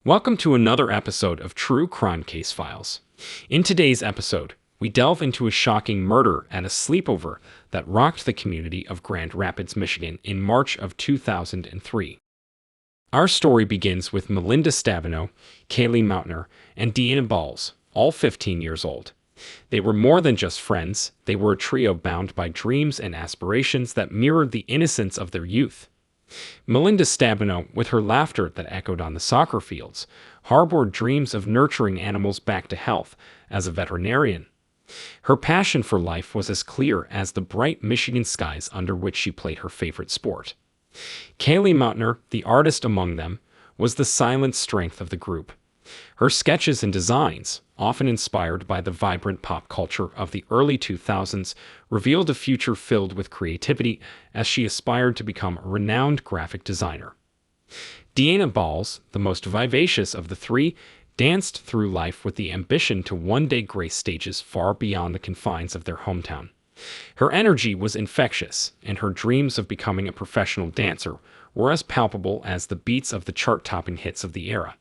Welcome to another episode of True Crime Case Files. In today's episode, we delve into a shocking murder at a sleepover that rocked the community of Grand Rapids, Michigan in March of 2003. Our story begins with Melinda Stabenow, Kaylee Mautner, and Deanna Balls, all 15 years old. They were more than just friends, they were a trio bound by dreams and aspirations that mirrored the innocence of their youth. Melinda Stabenow, with her laughter that echoed on the soccer fields, harbored dreams of nurturing animals back to health as a veterinarian. Her passion for life was as clear as the bright Michigan skies under which she played her favorite sport. Kaylee Mautner, the artist among them, was the silent strength of the group. Her sketches and designs, often inspired by the vibrant pop culture of the early 2000s, revealed a future filled with creativity as she aspired to become a renowned graphic designer. Deanna Balls, the most vivacious of the three, danced through life with the ambition to one day grace stages far beyond the confines of their hometown. Her energy was infectious, and her dreams of becoming a professional dancer were as palpable as the beats of the chart-topping hits of the era.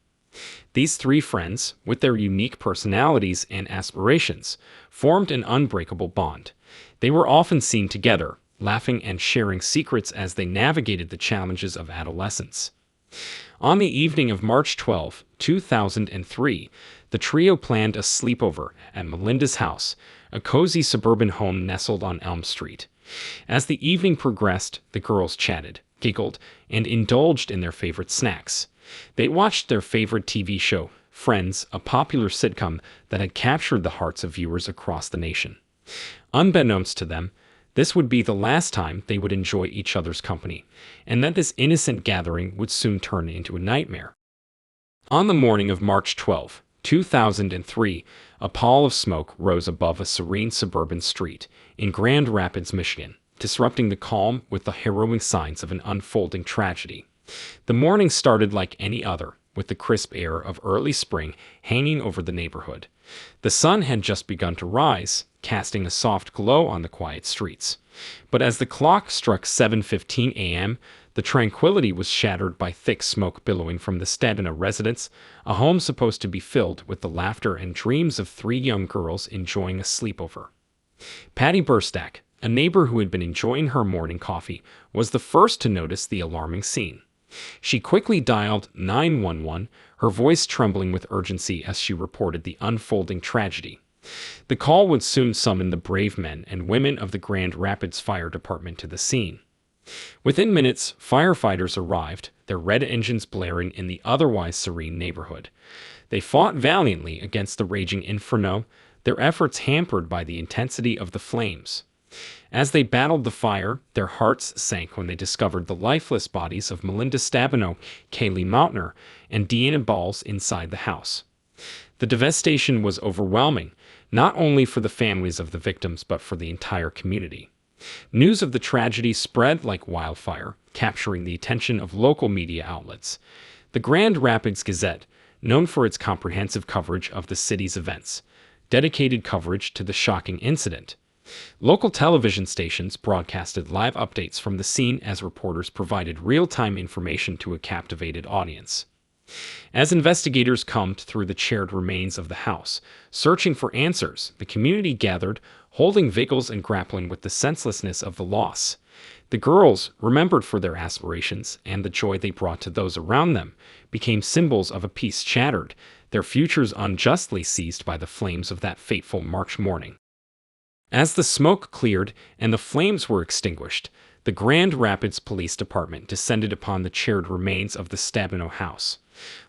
These three friends, with their unique personalities and aspirations, formed an unbreakable bond. They were often seen together, laughing and sharing secrets as they navigated the challenges of adolescence. On the evening of March 12, 2003, the trio planned a sleepover at Melinda's house, a cozy suburban home nestled on Elm Street. As the evening progressed, the girls chatted, giggled, and indulged in their favorite snacks. They watched their favorite TV show, Friends, a popular sitcom that had captured the hearts of viewers across the nation. Unbeknownst to them, this would be the last time they would enjoy each other's company, and that this innocent gathering would soon turn into a nightmare. On the morning of March 12, 2003, a pall of smoke rose above a serene suburban street in Grand Rapids, Michigan, disrupting the calm with the harrowing signs of an unfolding tragedy. The morning started like any other, with the crisp air of early spring hanging over the neighborhood. The sun had just begun to rise, casting a soft glow on the quiet streets. But as the clock struck 7:15 a.m., the tranquility was shattered by thick smoke billowing from the Stabenow residence, a home supposed to be filled with the laughter and dreams of three young girls enjoying a sleepover. Patty Burstack, a neighbor who had been enjoying her morning coffee, was the first to notice the alarming scene. She quickly dialed 911, her voice trembling with urgency as she reported the unfolding tragedy. The call would soon summon the brave men and women of the Grand Rapids Fire Department to the scene. Within minutes, firefighters arrived, their red engines blaring in the otherwise serene neighborhood. They fought valiantly against the raging inferno, their efforts hampered by the intensity of the flames. As they battled the fire, their hearts sank when they discovered the lifeless bodies of Melinda Stabenow, Kaylee Mautner, and Deanna Balls inside the house. The devastation was overwhelming, not only for the families of the victims but for the entire community. News of the tragedy spread like wildfire, capturing the attention of local media outlets. The Grand Rapids Gazette, known for its comprehensive coverage of the city's events, dedicated coverage to the shocking incident. Local television stations broadcasted live updates from the scene as reporters provided real-time information to a captivated audience. As investigators combed through the charred remains of the house, searching for answers, the community gathered, holding vigils and grappling with the senselessness of the loss. The girls, remembered for their aspirations and the joy they brought to those around them, became symbols of a peace shattered, their futures unjustly seized by the flames of that fateful March morning. As the smoke cleared and the flames were extinguished, the Grand Rapids Police Department descended upon the charred remains of the Stabenow house.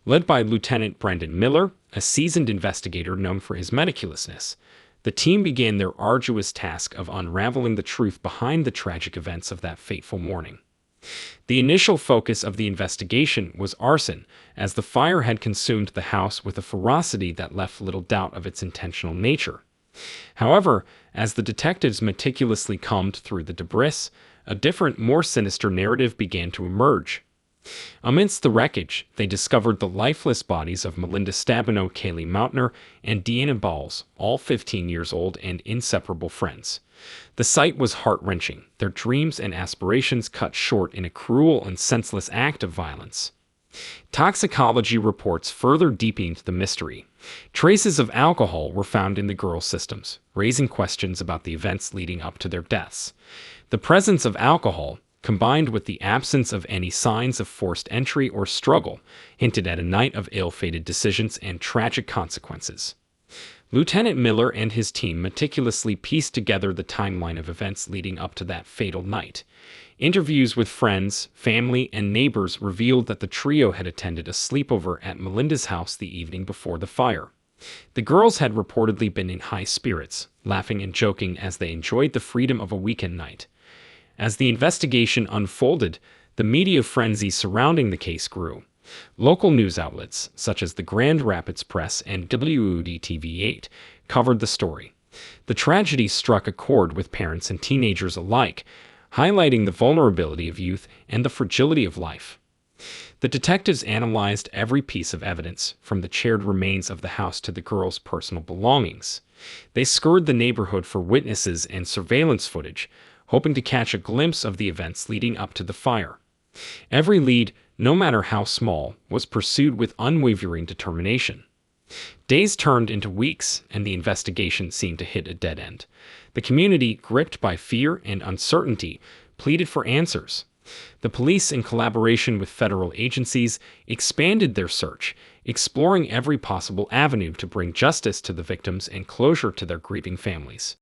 Led by Lieutenant Brendan Miller, a seasoned investigator known for his meticulousness, the team began their arduous task of unraveling the truth behind the tragic events of that fateful morning. The initial focus of the investigation was arson, as the fire had consumed the house with a ferocity that left little doubt of its intentional nature. However, as the detectives meticulously combed through the debris, a different, more sinister narrative began to emerge. Amidst the wreckage, they discovered the lifeless bodies of Melinda Stabenow, Kaylee Mautner, and Deanna Balls, all 15 years old and inseparable friends. The sight was heart-wrenching, their dreams and aspirations cut short in a cruel and senseless act of violence. Toxicology reports further deepened the mystery. Traces of alcohol were found in the girls' systems, raising questions about the events leading up to their deaths. The presence of alcohol, combined with the absence of any signs of forced entry or struggle, hinted at a night of ill-fated decisions and tragic consequences. Lieutenant Miller and his team meticulously pieced together the timeline of events leading up to that fatal night. Interviews with friends, family, and neighbors revealed that the trio had attended a sleepover at Melinda's house the evening before the fire. The girls had reportedly been in high spirits, laughing and joking as they enjoyed the freedom of a weekend night. As the investigation unfolded, the media frenzy surrounding the case grew. Local news outlets, such as the Grand Rapids Press and WDTV8, covered the story. The tragedy struck a chord with parents and teenagers alike, highlighting the vulnerability of youth and the fragility of life. The detectives analyzed every piece of evidence, from the charred remains of the house to the girls' personal belongings. They scoured the neighborhood for witnesses and surveillance footage, hoping to catch a glimpse of the events leading up to the fire. Every lead, no matter how small, was pursued with unwavering determination. Days turned into weeks, and the investigation seemed to hit a dead end. The community, gripped by fear and uncertainty, pleaded for answers. The police, in collaboration with federal agencies, expanded their search, exploring every possible avenue to bring justice to the victims and closure to their grieving families.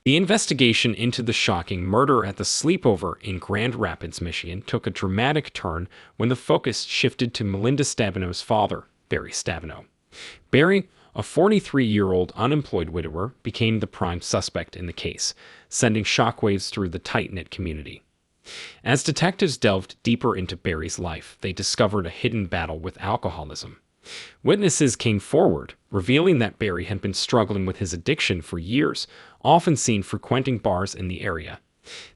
The investigation into the shocking murder at the sleepover in Grand Rapids, Michigan, took a dramatic turn when the focus shifted to Melinda Stabeno's father, Barry Stabeno. Barry, a 43-year-old unemployed widower, became the prime suspect in the case, sending shockwaves through the tight-knit community. As detectives delved deeper into Barry's life, they discovered a hidden battle with alcoholism. Witnesses came forward, revealing that Barry had been struggling with his addiction for years, often seen frequenting bars in the area.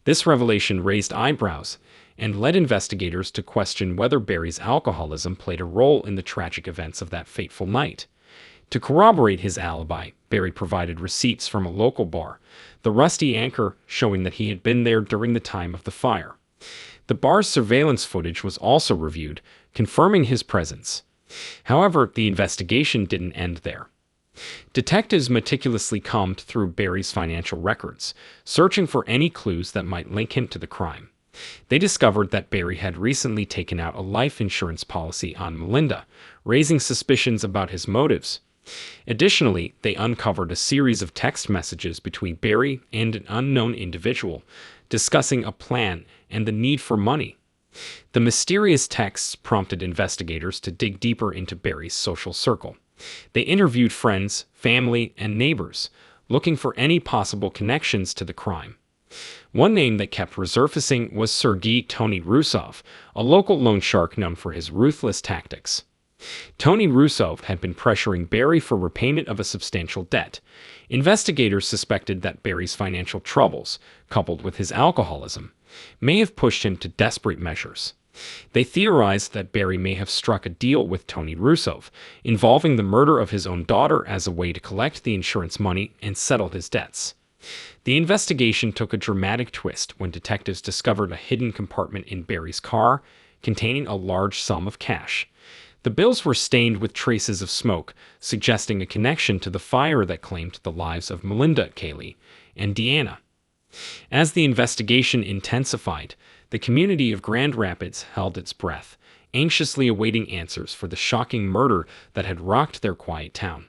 This revelation raised eyebrows and led investigators to question whether Barry's alcoholism played a role in the tragic events of that fateful night. To corroborate his alibi, Barry provided receipts from a local bar, the Rusty Anchor, showing that he had been there during the time of the fire. The bar's surveillance footage was also reviewed, confirming his presence. However, the investigation didn't end there. Detectives meticulously combed through Barry's financial records, searching for any clues that might link him to the crime. They discovered that Barry had recently taken out a life insurance policy on Melinda, raising suspicions about his motives. Additionally, they uncovered a series of text messages between Barry and an unknown individual, discussing a plan and the need for money. The mysterious texts prompted investigators to dig deeper into Barry's social circle. They interviewed friends, family, and neighbors, looking for any possible connections to the crime. One name that kept resurfacing was Sergei Tony Rusov, a local loan shark known for his ruthless tactics. Tony Rusov had been pressuring Barry for repayment of a substantial debt. Investigators suspected that Barry's financial troubles, coupled with his alcoholism, may have pushed him to desperate measures. They theorized that Barry may have struck a deal with Tony Rusov, involving the murder of his own daughter as a way to collect the insurance money and settle his debts. The investigation took a dramatic twist when detectives discovered a hidden compartment in Barry's car containing a large sum of cash. The bills were stained with traces of smoke, suggesting a connection to the fire that claimed the lives of Melinda, Kaylee, and Deanna. As the investigation intensified, the community of Grand Rapids held its breath, anxiously awaiting answers for the shocking murder that had rocked their quiet town.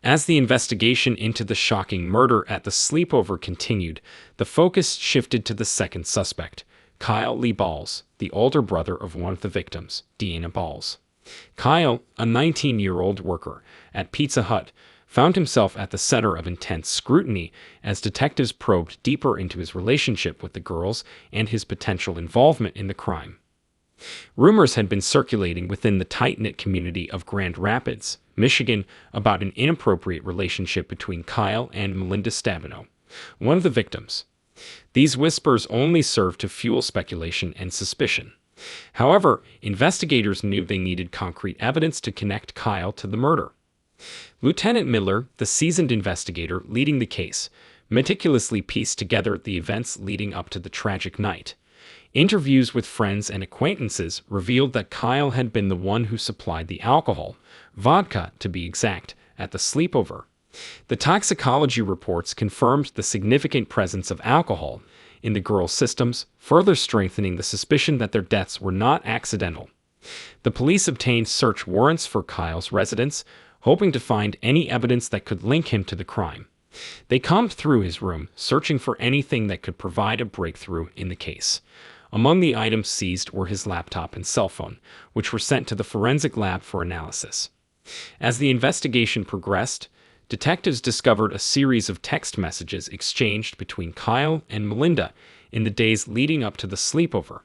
As the investigation into the shocking murder at the sleepover continued, the focus shifted to the second suspect, Kyle Lee Balls, the older brother of one of the victims, Deanna Balls. Kyle, a 19-year-old worker at Pizza Hut, found himself at the center of intense scrutiny as detectives probed deeper into his relationship with the girls and his potential involvement in the crime. Rumors had been circulating within the tight-knit community of Grand Rapids, Michigan, about an inappropriate relationship between Kyle and Melinda Stabeno, one of the victims. These whispers only served to fuel speculation and suspicion. However, investigators knew they needed concrete evidence to connect Kyle to the murder. Lieutenant Miller, the seasoned investigator leading the case, meticulously pieced together the events leading up to the tragic night. Interviews with friends and acquaintances revealed that Kyle had been the one who supplied the alcohol, vodka to be exact, at the sleepover. The toxicology reports confirmed the significant presence of alcohol in the girls' systems, further strengthening the suspicion that their deaths were not accidental. The police obtained search warrants for Kyle's residence, hoping to find any evidence that could link him to the crime. They combed through his room, searching for anything that could provide a breakthrough in the case. Among the items seized were his laptop and cell phone, which were sent to the forensic lab for analysis. As the investigation progressed, detectives discovered a series of text messages exchanged between Kyle and Melinda in the days leading up to the sleepover.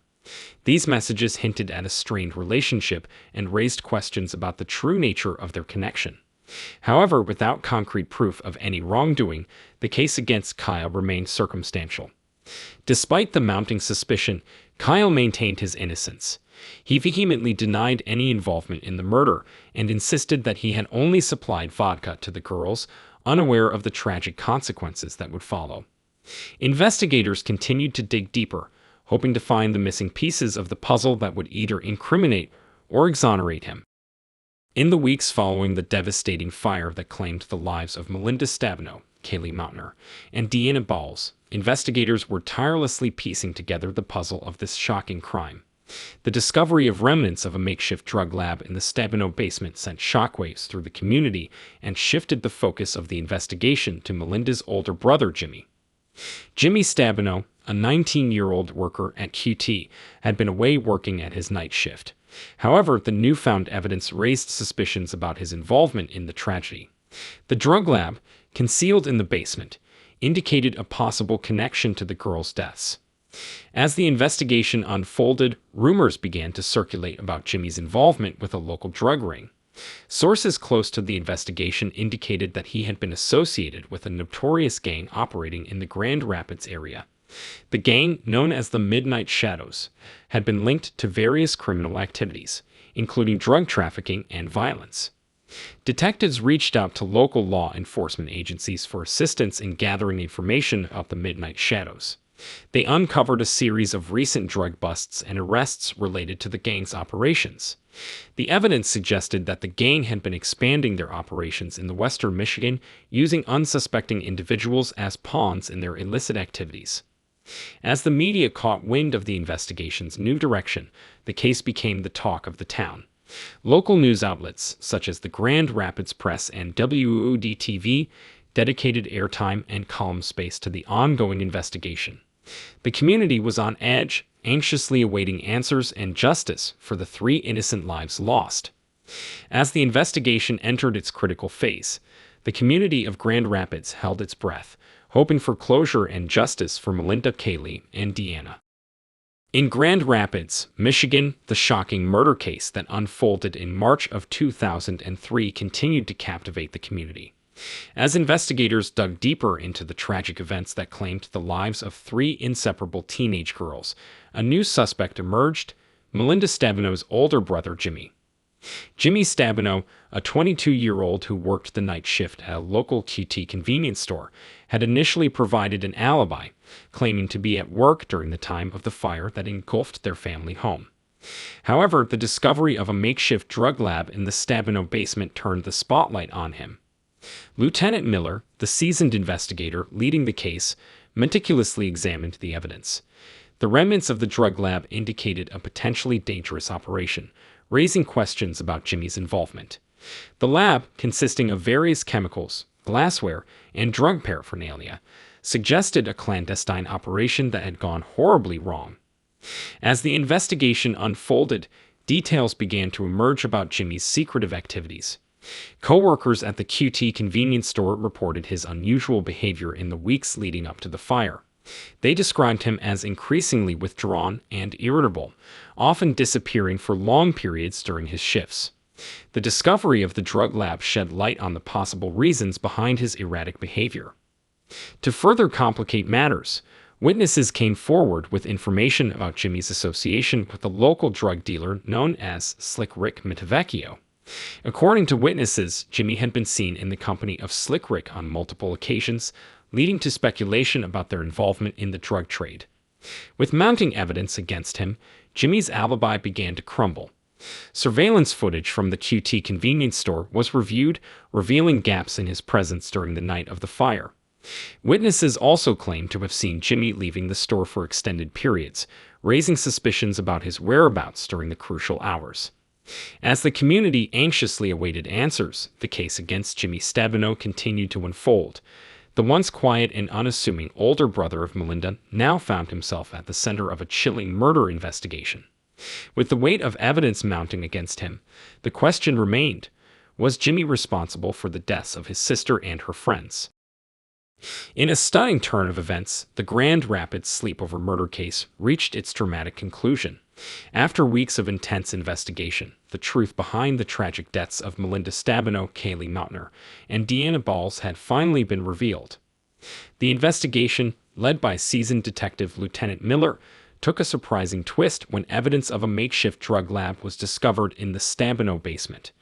These messages hinted at a strained relationship and raised questions about the true nature of their connection. However, without concrete proof of any wrongdoing, the case against Kyle remained circumstantial. Despite the mounting suspicion, Kyle maintained his innocence. He vehemently denied any involvement in the murder and insisted that he had only supplied vodka to the girls, unaware of the tragic consequences that would follow. Investigators continued to dig deeper, hoping to find the missing pieces of the puzzle that would either incriminate or exonerate him. In the weeks following the devastating fire that claimed the lives of Melinda Stabenow, Kaylee Mautner, and Deanna Bowles, investigators were tirelessly piecing together the puzzle of this shocking crime. The discovery of remnants of a makeshift drug lab in the Stabenow basement sent shockwaves through the community and shifted the focus of the investigation to Melinda's older brother, Jimmy. Jimmy Stabenow, a 19-year-old worker at QT, had been away working at his night shift. However, the newfound evidence raised suspicions about his involvement in the tragedy. The drug lab, concealed in the basement, indicated a possible connection to the girls' deaths. As the investigation unfolded, rumors began to circulate about Jimmy's involvement with a local drug ring. Sources close to the investigation indicated that he had been associated with a notorious gang operating in the Grand Rapids area. The gang, known as the Midnight Shadows, had been linked to various criminal activities, including drug trafficking and violence. Detectives reached out to local law enforcement agencies for assistance in gathering information about the Midnight Shadows. They uncovered a series of recent drug busts and arrests related to the gang's operations. The evidence suggested that the gang had been expanding their operations in the western Michigan, using unsuspecting individuals as pawns in their illicit activities. As the media caught wind of the investigation's new direction, the case became the talk of the town. Local news outlets, such as the Grand Rapids Press and WOOD-TV, dedicated airtime and column space to the ongoing investigation. The community was on edge, anxiously awaiting answers and justice for the 3 innocent lives lost. As the investigation entered its critical phase, the community of Grand Rapids held its breath, hoping for closure and justice for Melinda, Kaylee, and Deanna. In Grand Rapids, Michigan, the shocking murder case that unfolded in March of 2003 continued to captivate the community. As investigators dug deeper into the tragic events that claimed the lives of 3 inseparable teenage girls, a new suspect emerged: Melinda Stabenow's older brother, Jimmy. Jimmy Stabenow, a 22-year-old who worked the night shift at a local QT convenience store, had initially provided an alibi, claiming to be at work during the time of the fire that engulfed their family home. However, the discovery of a makeshift drug lab in the Stabenow basement turned the spotlight on him. Lieutenant Miller, the seasoned investigator leading the case, meticulously examined the evidence. The remnants of the drug lab indicated a potentially dangerous operation, raising questions about Jimmy's involvement. The lab, consisting of various chemicals, glassware, and drug paraphernalia, suggested a clandestine operation that had gone horribly wrong. As the investigation unfolded, details began to emerge about Jimmy's secretive activities. Co-workers at the QT convenience store reported his unusual behavior in the weeks leading up to the fire. They described him as increasingly withdrawn and irritable, often disappearing for long periods during his shifts. The discovery of the drug lab shed light on the possible reasons behind his erratic behavior. To further complicate matters, witnesses came forward with information about Jimmy's association with a local drug dealer known as Slick Rick Matavecchio. According to witnesses, Jimmy had been seen in the company of Slick Rick on multiple occasions, leading to speculation about their involvement in the drug trade. With mounting evidence against him, Jimmy's alibi began to crumble. Surveillance footage from the QT convenience store was reviewed, revealing gaps in his presence during the night of the fire. Witnesses also claimed to have seen Jimmy leaving the store for extended periods, raising suspicions about his whereabouts during the crucial hours. As the community anxiously awaited answers, the case against Jimmy Stabenow continued to unfold. The once quiet and unassuming older brother of Melinda now found himself at the center of a chilling murder investigation. With the weight of evidence mounting against him, the question remained, was Jimmy responsible for the deaths of his sister and her friends? In a stunning turn of events, the Grand Rapids sleepover murder case reached its dramatic conclusion. After weeks of intense investigation, the truth behind the tragic deaths of Melinda Stabenow, Kaylee Mautner, and Deanna Balls had finally been revealed. The investigation, led by seasoned detective Lieutenant Miller, took a surprising twist when evidence of a makeshift drug lab was discovered in the Stabenow basement.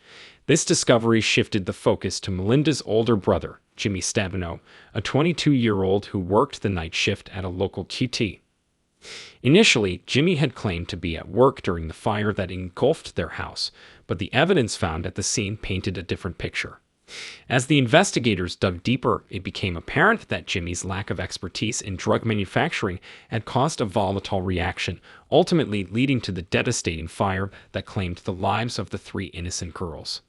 This discovery shifted the focus to Melinda's older brother, Jimmy Stabenow, a 22-year-old who worked the night shift at a local QT. Initially, Jimmy had claimed to be at work during the fire that engulfed their house, but the evidence found at the scene painted a different picture. As the investigators dug deeper, it became apparent that Jimmy's lack of expertise in drug manufacturing had caused a volatile reaction, ultimately leading to the devastating fire that claimed the lives of the 3 innocent girls.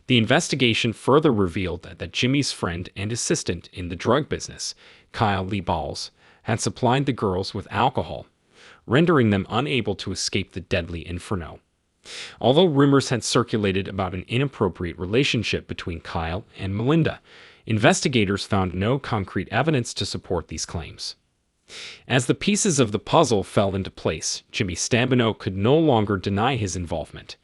The investigation further revealed that Jimmy's friend and assistant in the drug business, Kyle Lee Balls, had supplied the girls with alcohol, rendering them unable to escape the deadly inferno. Although rumors had circulated about an inappropriate relationship between Kyle and Melinda, investigators found no concrete evidence to support these claims. As the pieces of the puzzle fell into place, Jimmy Stabenow could no longer deny his involvement.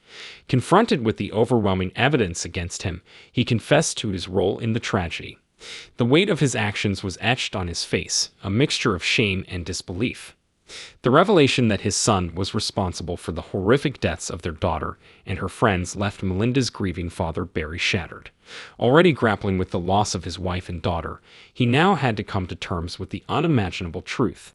Confronted with the overwhelming evidence against him, he confessed to his role in the tragedy. The weight of his actions was etched on his face, a mixture of shame and disbelief. The revelation that his son was responsible for the horrific deaths of their daughter and her friends left Melinda's grieving father Barry shattered. Already grappling with the loss of his wife and daughter, he now had to come to terms with the unimaginable truth.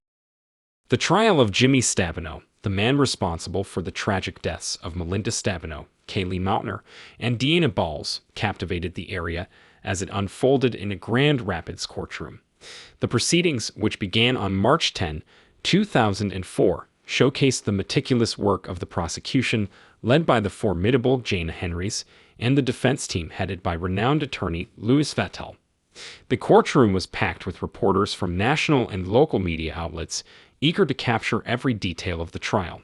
The trial of Jimmy Stabenow, the man responsible for the tragic deaths of Melinda Stabenow, Kaylee Mautner, and Deanna Balls, captivated the area as it unfolded in a Grand Rapids courtroom. The proceedings, which began on March 10, 2004, showcased the meticulous work of the prosecution, led by the formidable Jana Henrys, and the defense team headed by renowned attorney Louis Vattel. The courtroom was packed with reporters from national and local media outlets, eager to capture every detail of the trial.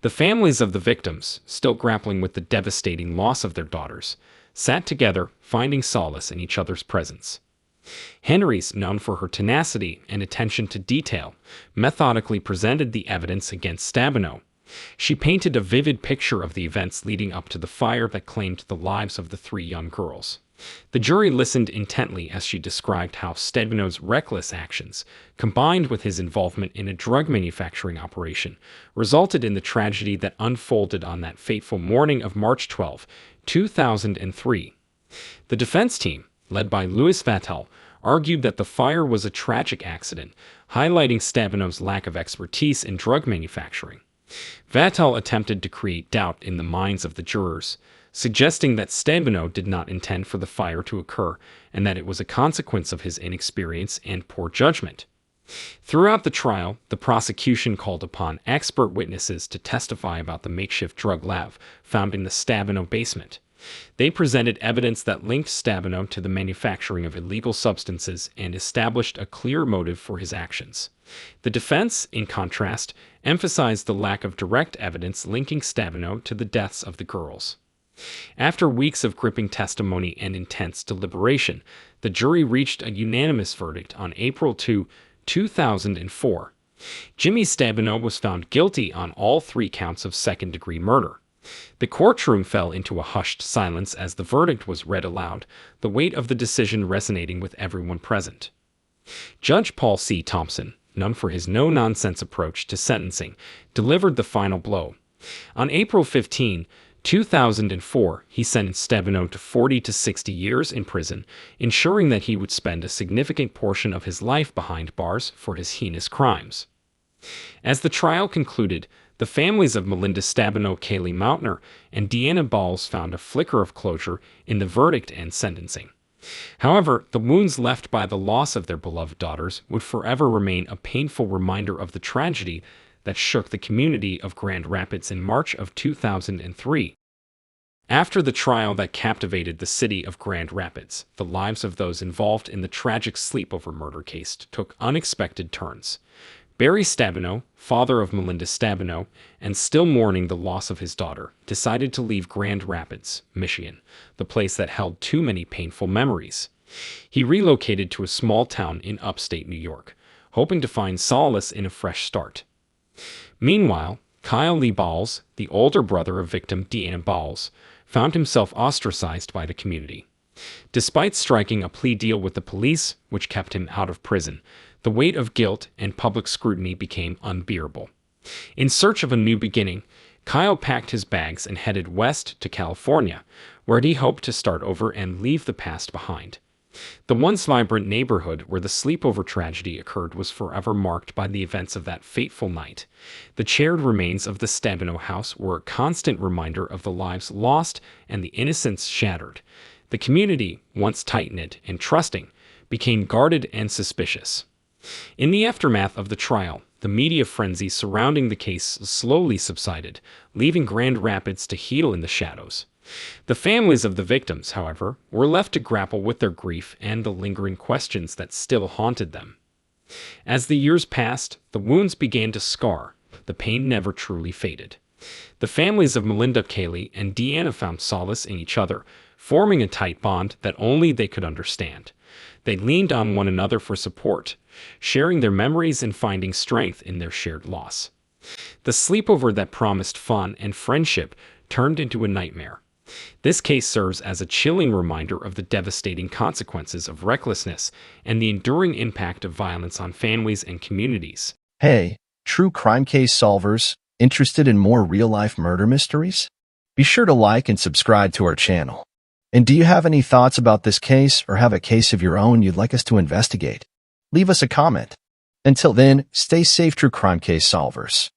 The families of the victims, still grappling with the devastating loss of their daughters, sat together, finding solace in each other's presence. Henrys, known for her tenacity and attention to detail, methodically presented the evidence against Stabenow. She painted a vivid picture of the events leading up to the fire that claimed the lives of the 3 young girls. The jury listened intently as she described how Stabenow's reckless actions, combined with his involvement in a drug manufacturing operation, resulted in the tragedy that unfolded on that fateful morning of March 12, 2003. The defense team, led by Louis Vattel, argued that the fire was a tragic accident, highlighting Stabenow's lack of expertise in drug manufacturing. Vattel attempted to create doubt in the minds of the jurors, suggesting that Stabenow did not intend for the fire to occur and that it was a consequence of his inexperience and poor judgment. Throughout the trial, the prosecution called upon expert witnesses to testify about the makeshift drug lab found in the Stabenow basement. They presented evidence that linked Stabenow to the manufacturing of illegal substances and established a clear motive for his actions. The defense, in contrast, emphasized the lack of direct evidence linking Stabenow to the deaths of the girls. After weeks of gripping testimony and intense deliberation, the jury reached a unanimous verdict on April 2, 2004. Jimmy Stabenow was found guilty on all 3 counts of second-degree murder. The courtroom fell into a hushed silence as the verdict was read aloud, the weight of the decision resonating with everyone present. Judge Paul C. Thompson, known for his no-nonsense approach to sentencing, delivered the final blow. On April 15, 2004, he sentenced Stabenow to 40 to 60 years in prison, ensuring that he would spend a significant portion of his life behind bars for his heinous crimes. As the trial concluded, the families of Melinda Stabenow, Kaylee Mautner, and Deanna Balls found a flicker of closure in the verdict and sentencing. However, the wounds left by the loss of their beloved daughters would forever remain a painful reminder of the tragedy that shook the community of Grand Rapids in March of 2003. After the trial that captivated the city of Grand Rapids, the lives of those involved in the tragic sleepover murder case took unexpected turns. Barry Stabenow, father of Melinda Stabenow, and still mourning the loss of his daughter, decided to leave Grand Rapids, Michigan, the place that held too many painful memories. He relocated to a small town in upstate New York, hoping to find solace in a fresh start. Meanwhile, Kyle Lee Balls, the older brother of victim Deanna Balls, found himself ostracized by the community. Despite striking a plea deal with the police, which kept him out of prison, the weight of guilt and public scrutiny became unbearable. In search of a new beginning, Kyle packed his bags and headed west to California, where he hoped to start over and leave the past behind. The once vibrant neighborhood where the sleepover tragedy occurred was forever marked by the events of that fateful night. The charred remains of the Stabenow house were a constant reminder of the lives lost and the innocence shattered. The community, once tight-knit and trusting, became guarded and suspicious. In the aftermath of the trial, the media frenzy surrounding the case slowly subsided, leaving Grand Rapids to heal in the shadows. The families of the victims, however, were left to grapple with their grief and the lingering questions that still haunted them. As the years passed, the wounds began to scar. The pain never truly faded. The families of Melinda, Kaylee, and Deanna found solace in each other, forming a tight bond that only they could understand. They leaned on one another for support, sharing their memories and finding strength in their shared loss. The sleepover that promised fun and friendship turned into a nightmare. This case serves as a chilling reminder of the devastating consequences of recklessness and the enduring impact of violence on families and communities. Hey, true crime case solvers, interested in more real-life murder mysteries? Be sure to like and subscribe to our channel. And do you have any thoughts about this case or have a case of your own you'd like us to investigate? Leave us a comment. Until then, stay safe, true crime case solvers.